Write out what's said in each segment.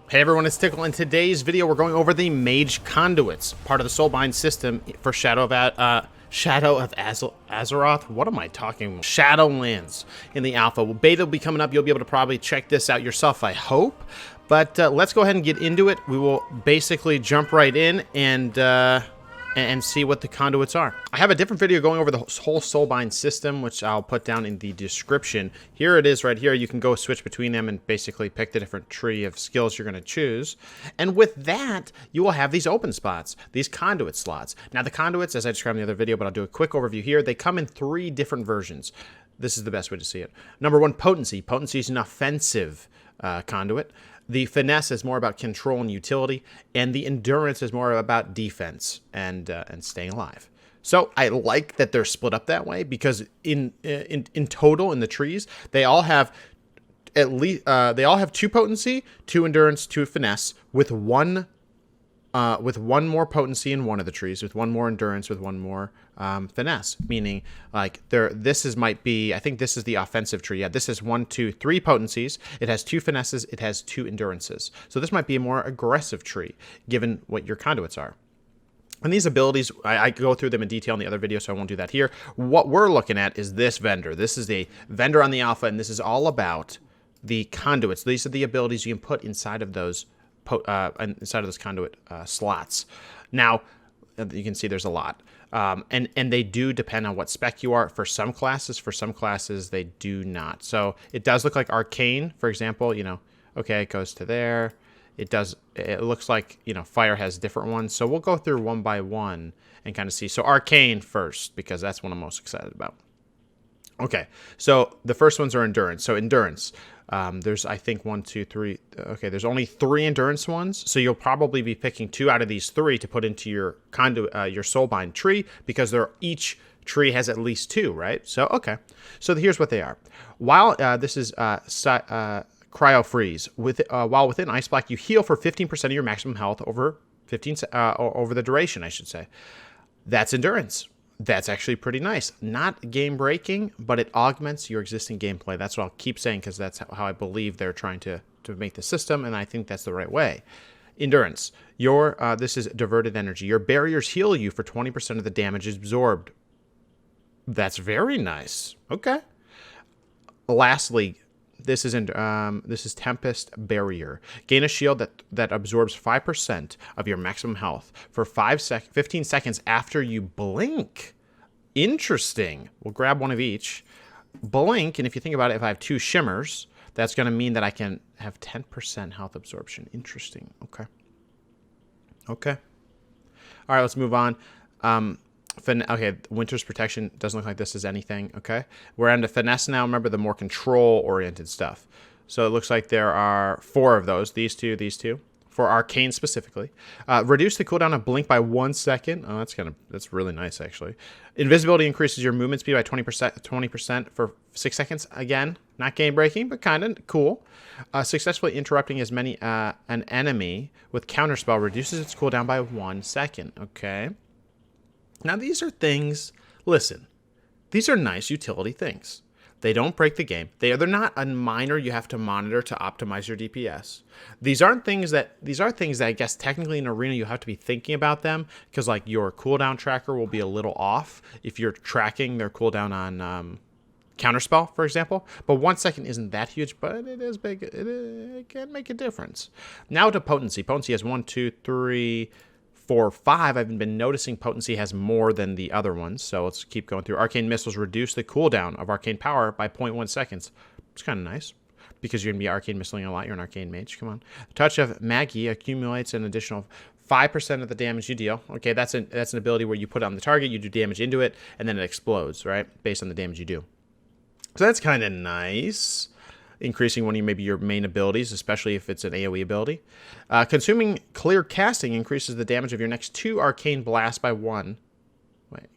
Hey everyone, it's Tiqqle. In today's video, we're going over the Mage Conduits, part of the Soulbind system for Shadow of Azeroth. What am I talking about? Shadowlands in the alpha. Well, beta will be coming up. You'll be able to probably check this out yourself, I hope. But let's go ahead and get into it. We will basically jump right in and see what the conduits are. I have a different video going over the whole Soulbind system, which I'll put down in the description. Here it is right here. You can go switch between them and basically pick the different tree of skills you're going to choose. And with that, you will have these open spots, these conduit slots. Now the conduits, as I described in the other video, but I'll do a quick overview here, they come in 3 different versions. This is the best way to see it. Number 1, potency. Potency is an offensive conduit. The finesse is more about control and utility, and the endurance is more about defense and staying alive. So I like that they're split up that way because in total in the trees they all have at least 2 potency, 2 endurance, 2 finesse, with one more potency in one of the trees, with 1 more endurance, with 1 more finesse. Meaning, like I think this is the offensive tree. Yeah, this is 1, 2, 3 potencies. It has 2 finesses. It has 2 endurances. So this might be a more aggressive tree, given what your conduits are. And these abilities, I go through them in detail in the other video, so I won't do that here. What we're looking at is this vendor. This is a vendor on the alpha, and this is all about the conduits. These are the abilities you can put inside of those conduit slots. Now, you can see there's a lot. And they do depend on what spec you are. For some classes, they do not. So it does look like Arcane, for example, okay, it goes to there. It looks like, Fire has different ones. So we'll go through one by one and kind of see. So Arcane first, because that's what I'm most excited about. Okay, so the first ones are Endurance. So Endurance. There's, I think, 1, 2, 3. Okay, there's only 3 endurance ones, so you'll probably be picking 2 out of these 3 to put into your your Soulbind tree, because each tree has at least 2, right? So okay, so here's what they are. While this is Cryo Freeze, while within Ice Block, you heal for 15% of your maximum health over over the duration, I should say. That's Endurance. That's actually pretty nice. Not game-breaking, but it augments your existing gameplay. That's what I'll keep saying, because that's how I believe they're trying to make the system, and I think that's the right way. Endurance. This is Diverted Energy. Your barriers heal you for 20% of the damage absorbed. That's very nice. Okay. Lastly, this is Tempest Barrier. Gain a shield that absorbs 5% of your maximum health for 15 seconds after you blink. Interesting. We'll grab one of each. Blink, and if you think about it, if I have 2 shimmers, that's going to mean that I can have 10% health absorption. Interesting. Okay. Okay. All right, let's move on. Okay, Winter's Protection doesn't look like this is anything, okay? We're into Finesse now. Remember, the more control-oriented stuff. So it looks like there are 4 of those. These two. For Arcane specifically. Reduce the cooldown of Blink by 1 second. Oh, that's really nice, actually. Invisibility increases your movement speed by 20% for 6 seconds. Again, not game-breaking, but kind of cool. Successfully interrupting an enemy with Counterspell reduces its cooldown by 1 second, okay? Now, these are things, listen, these are nice utility things. They don't break the game. They're not a minor you have to monitor to optimize your DPS. These are things that I guess technically in Arena you have to be thinking about them, because like your cooldown tracker will be a little off if you're tracking their cooldown on Counterspell, for example. But 1 second isn't that huge, but it is big. It can make a difference. Now to Potency. Potency has 1, 2, 3... 4, 5, I've been noticing Potency has more than the other ones, so let's keep going through. Arcane Missiles reduce the cooldown of Arcane Power by 0.1 seconds. It's kind of nice, because you're going to be Arcane Missiling a lot. You're an Arcane Mage. Come on. Touch of Magie accumulates an additional 5% of the damage you deal. Okay, that's an ability where you put it on the target, you do damage into it, and then it explodes, right, based on the damage you do. So that's kind of nice. Increasing one of your main abilities, especially if it's an AoE ability. Consuming Clear Casting increases the damage of your next 2 Arcane Blasts by 1. Wait,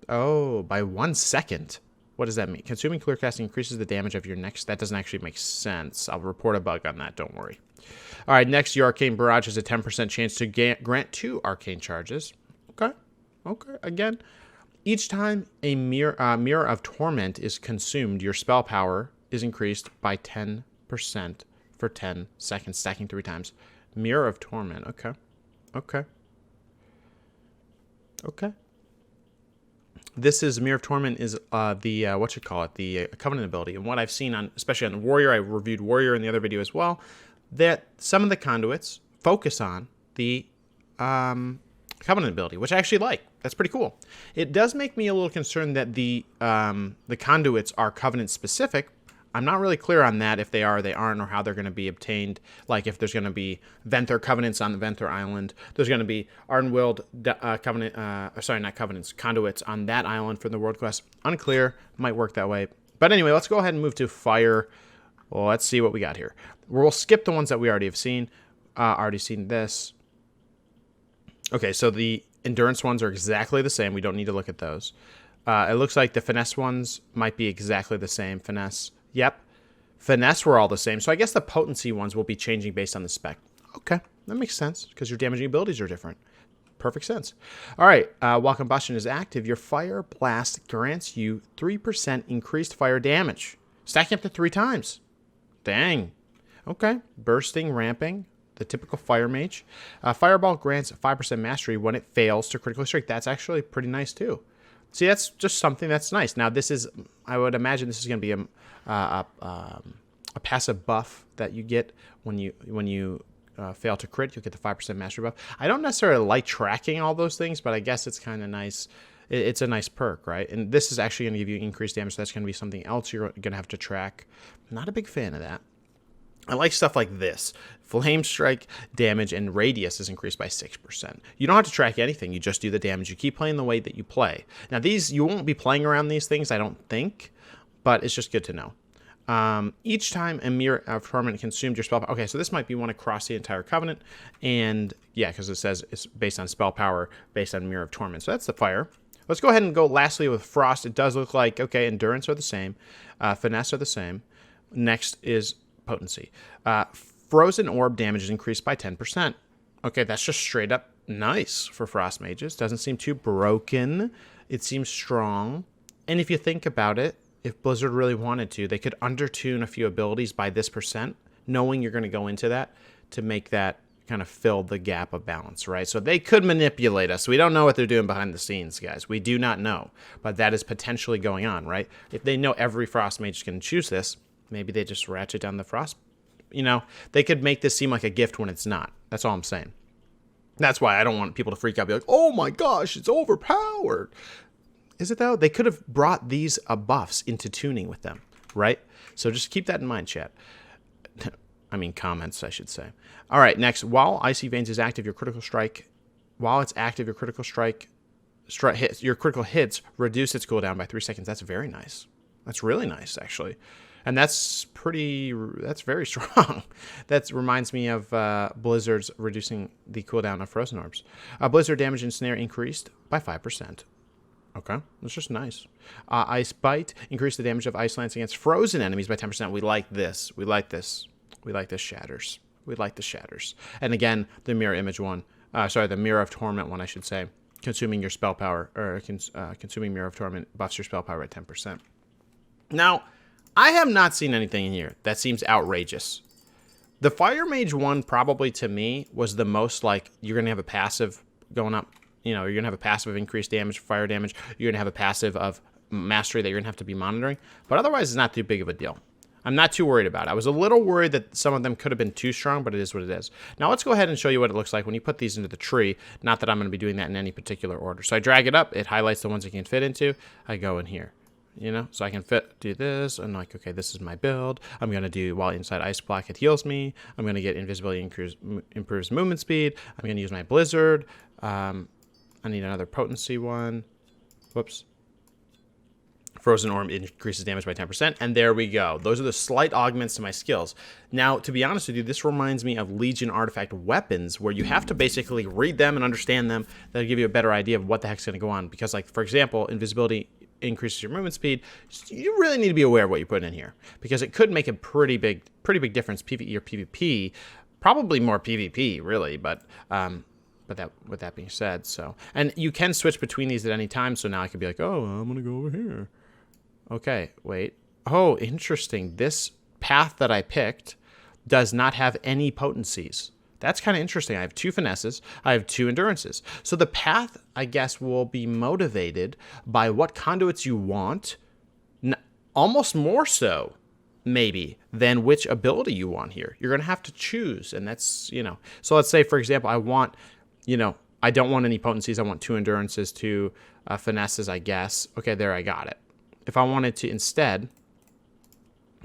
by 1 second. What does that mean? Consuming Clear Casting increases the damage of your next... That doesn't actually make sense. I'll report a bug on that, don't worry. All right, next, your Arcane Barrage has a 10% chance to grant 2 Arcane Charges. Okay, again... Each time a Mirror of Torment is consumed, your spell power is increased by 10% for 10 seconds, stacking 3 times. Mirror of Torment. Okay. Okay. Okay. This is Mirror of Torment is the Covenant ability. And what I've seen on, especially on Warrior, I reviewed Warrior in the other video as well, that some of the conduits focus on the Covenant ability, which I actually like. That's pretty cool. It does make me a little concerned that the conduits are Covenant specific. I'm not really clear on that, if they are, they aren't, or how they're going to be obtained. Like if there's going to be Venthyr Covenants on the Venthyr Island, there's going to be Ardenweld Covenant, sorry, not Covenants, Conduits on that island for the World Quest. Unclear, might work that way. But anyway, let's go ahead and move to Fire. Well, let's see what we got here. We'll skip the ones that we already have seen. Already seen this. Okay, so the Endurance ones are exactly the same. We don't need to look at those. It looks like the Finesse ones might be exactly the same. Finesse. Yep. Finesse were all the same. So I guess the potency ones will be changing based on the spec. Okay. That makes sense because your damaging abilities are different. Perfect sense. All right. While Combustion is active, your Fire Blast grants you 3% increased fire damage. Stacking up to 3 times. Dang. Okay. Bursting, Ramping. The typical Fire Mage. Fireball grants 5% mastery when it fails to critically strike. That's actually pretty nice too. See, that's just something that's nice. Now, this is, I would imagine this is going to be a passive buff that you get when you fail to crit. You'll get the 5% mastery buff. I don't necessarily like tracking all those things, but I guess it's kind of nice. It's a nice perk, right? And this is actually going to give you increased damage, so that's going to be something else you're going to have to track. Not a big fan of that. I like stuff like this. Flame Strike damage and radius is increased by 6%. You don't have to track anything. You just do the damage. You keep playing the way that you play. Now, these, you won't be playing around these things, I don't think, but it's just good to know. Each time a Mirror of Torment consumed your spell power. Okay, so this might be one across the entire Covenant. And yeah, because it says it's based on spell power, based on Mirror of Torment. So that's the Fire. Let's go ahead and go lastly with Frost. It does look like, okay, Endurance are the same. Finesse are the same. Next is Potency. Frozen Orb damage is increased by 10%. Okay, that's just straight up nice for Frost Mages. Doesn't seem too broken. It seems strong. And if you think about it, if Blizzard really wanted to, they could undertune a few abilities by this percent, knowing you're going to go into that to make that kind of fill the gap of balance, right? So they could manipulate us. We don't know what they're doing behind the scenes, guys. We do not know. But that is potentially going on, right? If they know every Frost Mage can choose this, maybe they just ratchet down the Frost. You know, they could make this seem like a gift when it's not. That's all I'm saying. That's why I don't want people to freak out and be like, oh my gosh, it's overpowered. Is it though? They could have brought these buffs into tuning with them, right? So just keep that in mind, chat. I mean, comments, I should say. All right, next. While Icy Veins is active, your critical strike, while it's active, your critical your critical hits reduce its cooldown by 3 seconds. That's very nice. That's really nice, actually. And that's very strong. That reminds me of Blizzard's reducing the cooldown of Frozen Orbs. Blizzard damage and snare increased by 5%. Okay, that's just nice. Ice Bite increased the damage of Ice Lance against frozen enemies by 10%. We like this. We like this. We like this shatters. We like the shatters. And again, the Mirror Image one. The Mirror of Torment one, I should say. Consuming your spell power, or consuming Mirror of Torment buffs your spell power by 10%. Now, I have not seen anything in here that seems outrageous. The Fire Mage one probably to me was the most like you're going to have a passive going up. You know, you're going to have a passive of increased damage, fire damage. You're going to have a passive of mastery that you're going to have to be monitoring. But otherwise, it's not too big of a deal. I'm not too worried about it. I was a little worried that some of them could have been too strong, but it is what it is. Now, let's go ahead and show you what it looks like when you put these into the tree. Not that I'm going to be doing that in any particular order. So I drag it up. It highlights the ones it can fit into. I go in here. You know, so I can do this, and like, okay, this is my build. I'm going to do, while inside Ice Block, it heals me. I'm going to get Invisibility, improves movement speed. I'm going to use my Blizzard. I need another Potency one. Whoops. Frozen Orb increases damage by 10%, and there we go. Those are the slight augments to my skills. Now, to be honest with you, this reminds me of Legion Artifact weapons, where you have to basically read them and understand them. That'll give you a better idea of what the heck's going to go on. Because, like, for example, Invisibility increases your movement speed. You really need to be aware of what you put in here, because it could make a pretty big difference, PvE or PvP. Probably more PvP, really, but with that being said, so, and you can switch between these at any time. So now I could be like, oh, I'm gonna go over here. Okay, wait. Oh, interesting. This path that I picked does not have any potencies. That's kind of interesting. I have 2 finesses. I have 2 endurances. So the path, I guess, will be motivated by what conduits you want, almost more so, maybe, than which ability you want here. You're going to have to choose, and that's, you know. So let's say, for example, I want, you know, I don't want any potencies. I want 2 endurances, 2 finesses, I guess. Okay, there, I got it. If I wanted to instead,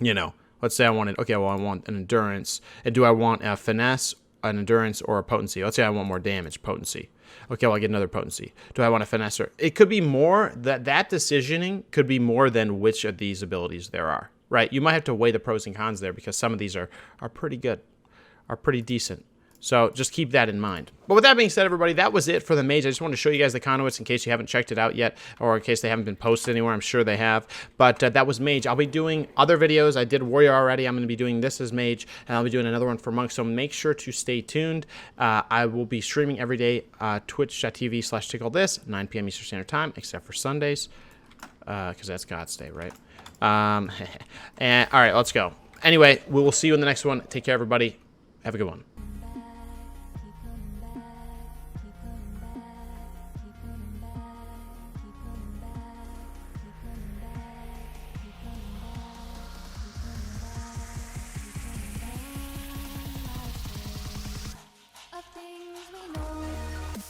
you know, let's say I wanted, okay, well, I want an endurance. And do I want a finesse, an endurance, or a potency? Let's say I want more damage, potency. Okay, well, I get another potency. Do I want a finesse? It could be more, that decisioning could be more than which of these abilities there are, right? You might have to weigh the pros and cons there because some of these are pretty good, are pretty decent. So just keep that in mind. But with that being said, everybody, that was it for the Mage. I just wanted to show you guys the conduits in case you haven't checked it out yet, or in case they haven't been posted anywhere. I'm sure they have. But that was Mage. I'll be doing other videos. I did Warrior already. I'm going to be doing this as Mage, and I'll be doing another one for Monk. So make sure to stay tuned. I will be streaming every day, twitch.tv/TiqqleThis, 9 p.m. Eastern Standard Time, except for Sundays, because that's God's Day, right? And all right, let's go. Anyway, we will see you in the next one. Take care, everybody. Have a good one.